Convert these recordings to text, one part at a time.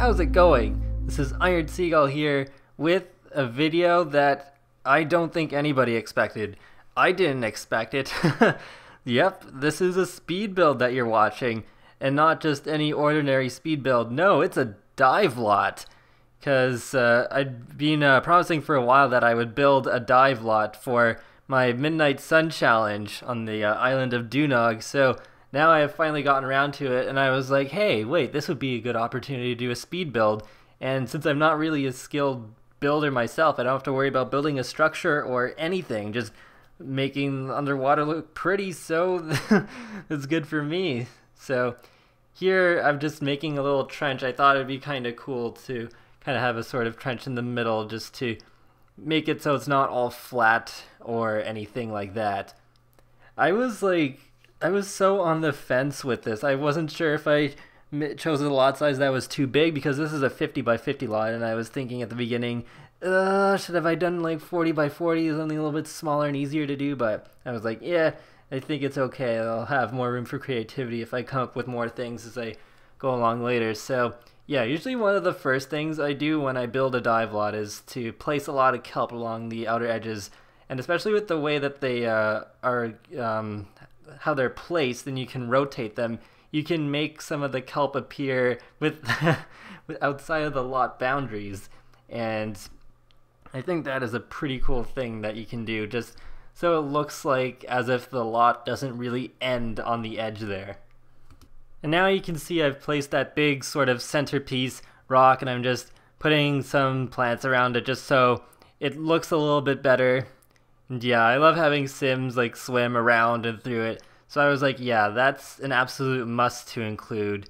how's it going? This is Iron Seagull here with a video that I don't think anybody expected. I didn't expect it. Yep, this is a speed build that you're watching, and not just any ordinary speed build. No, it's a dive lot. Because I'd been promising for a while that I would build a dive lot for my Midnight Sun Challenge on the island of Duneoog. So now I have finally gotten around to it, and I was like, hey, wait, this would be a good opportunity to do a speed build. And since I'm not really a skilled builder myself, I don't have to worry about building a structure or anything, just making underwater look pretty, so it's good for me. So here I'm just making a little trench. I thought it'd be kind of cool to kind of have a sort of trench in the middle just to make it so it's not all flat or anything like that. I was so on the fence with this. I wasn't sure if I chose a lot size that was too big, because this is a 50 by 50 lot, and I was thinking at the beginning, should have I done like 40 by 40, something a little bit smaller and easier to do, but I was like, yeah, I think it's okay. I'll have more room for creativity if I come up with more things as I go along later. So yeah, usually one of the first things I do when I build a dive lot is to place a lot of kelp along the outer edges, and especially with the way that they how they're placed, and you can rotate them, you can make some of the kelp appear with outside of the lot boundaries, and I think that is a pretty cool thing that you can do, just so it looks like as if the lot doesn't really end on the edge there. And now you can see I've placed that big sort of centerpiece rock, and I'm just putting some plants around it just so it looks a little bit better. And yeah, I love having Sims like swim around and through it. So I was like, yeah, that's an absolute must to include.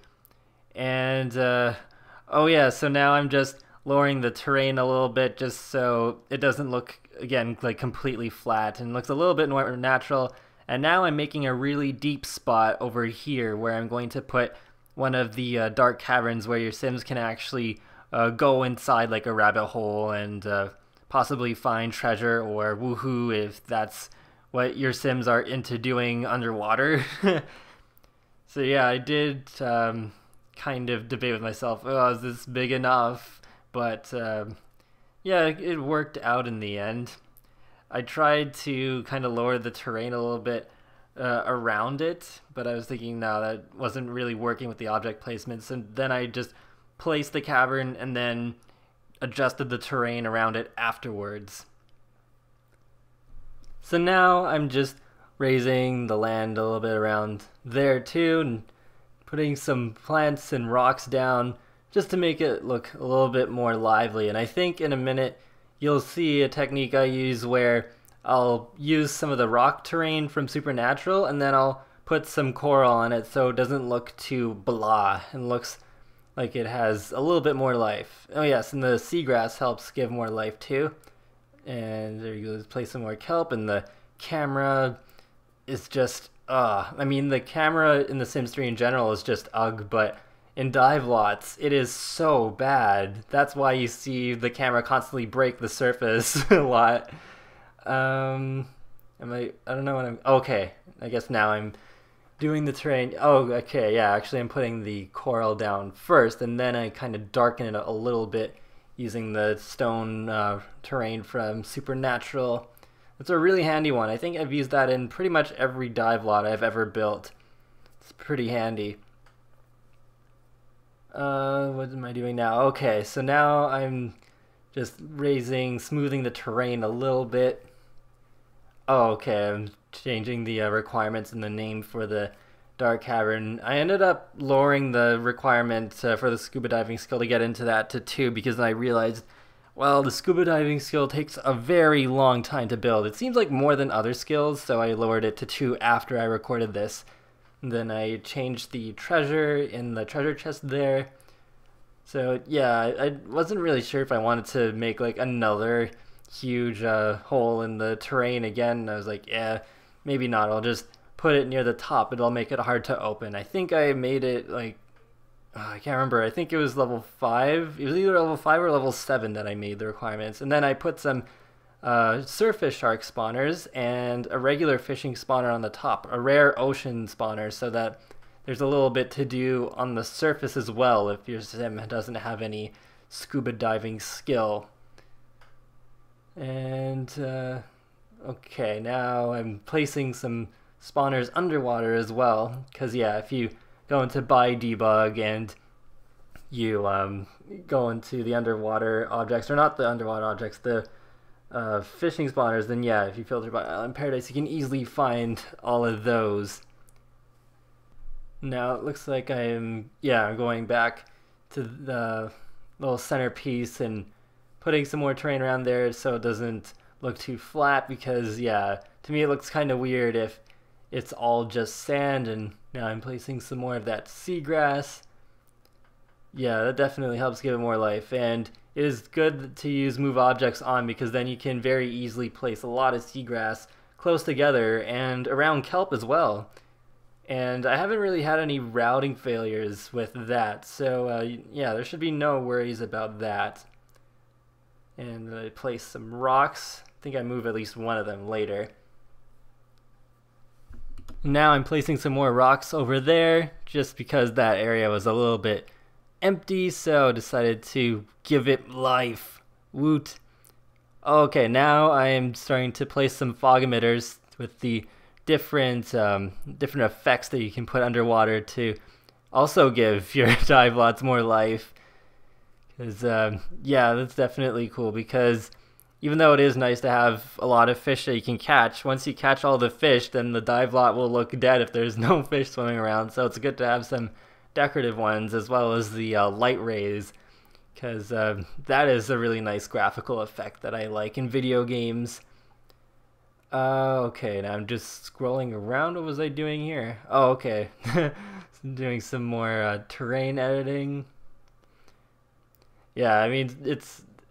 And oh yeah, so now I'm just lowering the terrain a little bit just so it doesn't look, again, like completely flat and looks a little bit more natural. And now I'm making a really deep spot over here where I'm going to put one of the dark caverns where your Sims can actually go inside like a rabbit hole and possibly find treasure or woohoo if that's what your Sims are into doing underwater. So yeah, I did kind of debate with myself, oh, is this big enough? But yeah, it worked out in the end. I tried to kind of lower the terrain a little bit around it, but I was thinking, no, that wasn't really working with the object placements, and then I just placed the cavern and then adjusted the terrain around it afterwards. So now I'm just raising the land a little bit around there too, and putting some plants and rocks down just to make it look a little bit more lively. And I think in a minute you'll see a technique I use where I'll use some of the rock terrain from Supernatural, and then I'll put some coral on it so it doesn't look too blah and looks like it has a little bit more life. Oh yes, and the seagrass helps give more life too. And there you go, let's place some more kelp, and the camera is just, I mean, the camera in The Sims 3 in general is just ugh, but in dive lots, it is so bad. That's why you see the camera constantly break the surface a lot. I don't know what I'm, okay, I guess now I'm doing the terrain. Oh, okay, yeah, actually I'm putting the coral down first, and then I kind of darken it a little bit using the stone terrain from Supernatural. It's a really handy one. I think I've used that in pretty much every dive lot I've ever built. It's pretty handy. What am I doing now? Okay, so now I'm just smoothing the terrain a little bit. Oh, okay, I'm changing the requirements in the name for the dark cavern. I ended up lowering the requirement for the scuba diving skill to get into that to 2, because then I realized, well, the scuba diving skill takes a very long time to build. It seems like more than other skills, so I lowered it to 2 after I recorded this. And then I changed the treasure in the treasure chest there. So yeah, I wasn't really sure if I wanted to make like another huge hole in the terrain again. I was like, yeah, maybe not. I'll just put it near the top. It'll make it hard to open. I think I made it like, I can't remember. I think it was level 5. It was either level 5 or level 7 that I made the requirements. And then I put some surface shark spawners and a regular fishing spawner on the top, a rare ocean spawner, so that there's a little bit to do on the surface as well if your sim doesn't have any scuba diving skill. And okay, now I'm placing some spawners underwater as well, because yeah, if you go into buy debug and you go into the underwater objects, or not the underwater objects, the fishing spawners, then yeah, if you filter by Island Paradise, you can easily find all of those. Now it looks like I'm going back to the little centerpiece and putting some more terrain around there so it doesn't look too flat, because yeah, to me it looks kind of weird if it's all just sand. And now I'm placing some more of that seagrass. Yeah, that definitely helps give it more life, and it is good to use move objects on, because then you can very easily place a lot of seagrass close together and around kelp as well. And I haven't really had any routing failures with that, so yeah, there should be no worries about that. And I place some rocks. I think I move at least one of them later. Now I'm placing some more rocks over there, just because that area was a little bit empty, so I decided to give it life. Woot. Okay, now I am starting to place some fog emitters with the different effects that you can put underwater to also give your dive lots more life. Because yeah, that's definitely cool, because even though it is nice to have a lot of fish that you can catch, once you catch all the fish, then the dive lot will look dead if there's no fish swimming around. So it's good to have some decorative ones as well as the light rays, because that is a really nice graphical effect that I like in video games. Okay, now I'm just scrolling around. What was I doing here? Oh, okay. Doing some more terrain editing. Yeah, I mean,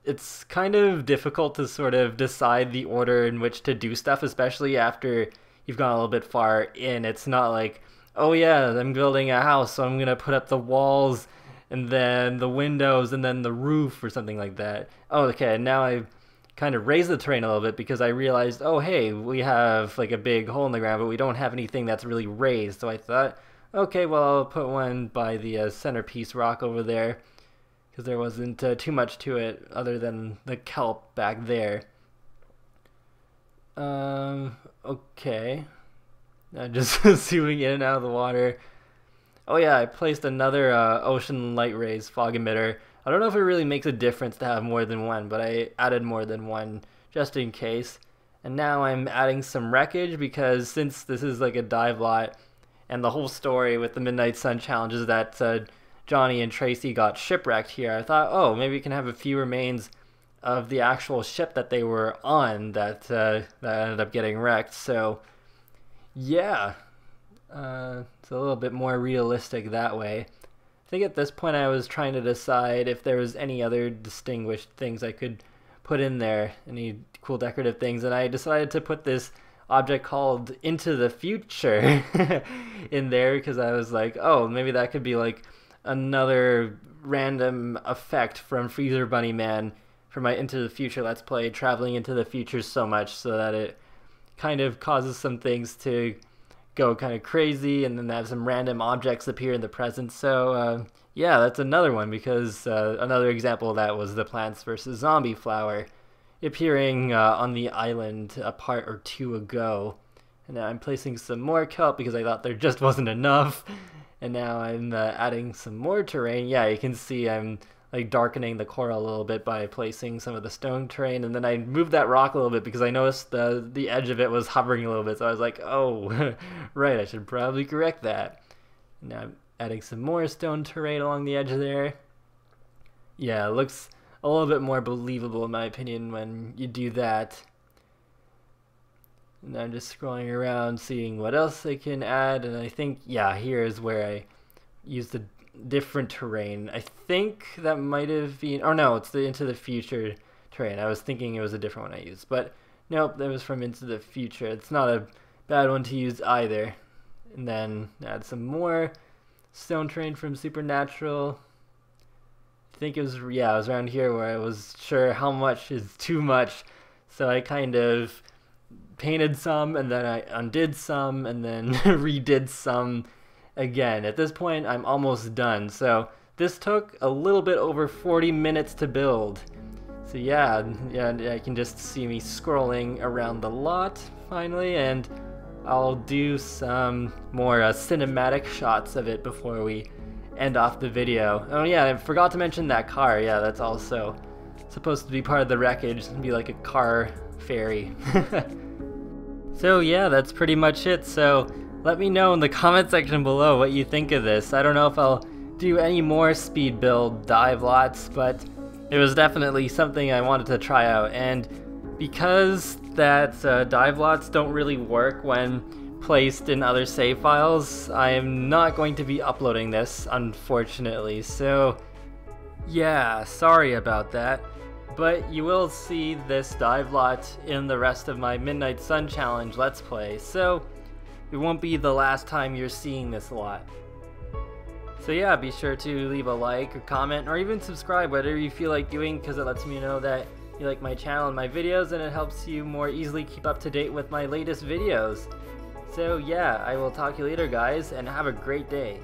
it's kind of difficult to sort of decide the order in which to do stuff, especially after you've gone a little bit far in. It's not like, oh yeah, I'm building a house, so I'm going to put up the walls and then the windows and then the roof or something like that. Oh, okay, now I kind of raised the terrain a little bit because I realized, oh hey, we have like a big hole in the ground, but we don't have anything that's really raised. So I thought, okay, well, I'll put one by the centerpiece rock over there, because there wasn't too much to it other than the kelp back there. Okay. I'm just zooming in and out of the water. Oh yeah, I placed another ocean light rays fog emitter. I don't know if it really makes a difference to have more than one, but I added more than one just in case. And now I'm adding some wreckage, because since this is like a dive lot, and the whole story with the Midnight Sun challenge is that Johnny and Tracy got shipwrecked here, I thought, oh, maybe we can have a few remains of the actual ship that they were on that ended up getting wrecked. So yeah, it's a little bit more realistic that way. I think at this point I was trying to decide if there was any other distinguished things I could put in there, any cool decorative things, and I decided to put this object called Into the Future in there, because I was like, oh, maybe that could be like another random effect from Freezer Bunny Man for my Into the Future Let's Play, traveling into the future so much so that it kind of causes some things to go kind of crazy, and then have some random objects appear in the present. So yeah, that's another one, because another example of that was the Plants vs. Zombie flower appearing on the island a part or two ago. And now I'm placing some more kelp because I thought there just wasn't enough. And now I'm adding some more terrain. Yeah, you can see I'm like darkening the coral a little bit by placing some of the stone terrain, and then I moved that rock a little bit because I noticed the edge of it was hovering a little bit, so I was like, oh, right, I should probably correct that. Now I'm adding some more stone terrain along the edge there. Yeah, it looks a little bit more believable in my opinion when you do that. And I'm just scrolling around seeing what else I can add, and I think, yeah, here is where I use the different terrain. I think that might have been, oh no, it's the Into the Future terrain. I was thinking it was a different one I used, but nope, that was from Into the Future. It's not a bad one to use either. And then add some more stone terrain from Supernatural. I think it was, yeah, it was around here where I was sure how much is too much, so I kind of painted some, and then I undid some, and then redid some, again. At this point, I'm almost done. So this took a little bit over 40 minutes to build. So yeah, I can just see me scrolling around the lot finally, and I'll do some more cinematic shots of it before we end off the video. Oh yeah, I forgot to mention that car. Yeah, that's also supposed to be part of the wreckage, and be like a car ferry. So yeah, that's pretty much it. So let me know in the comment section below what you think of this. I don't know if I'll do any more speed build dive lots, but it was definitely something I wanted to try out. And because that dive lots don't really work when placed in other save files, I am not going to be uploading this, unfortunately. So yeah, sorry about that. But you will see this dive lot in the rest of my Midnight Sun Challenge Let's Play, so it won't be the last time you're seeing this lot. So yeah, be sure to leave a like or comment or even subscribe, whatever you feel like doing, because it lets me know that you like my channel and my videos, and it helps you more easily keep up to date with my latest videos. So yeah, I will talk to you later guys, and have a great day.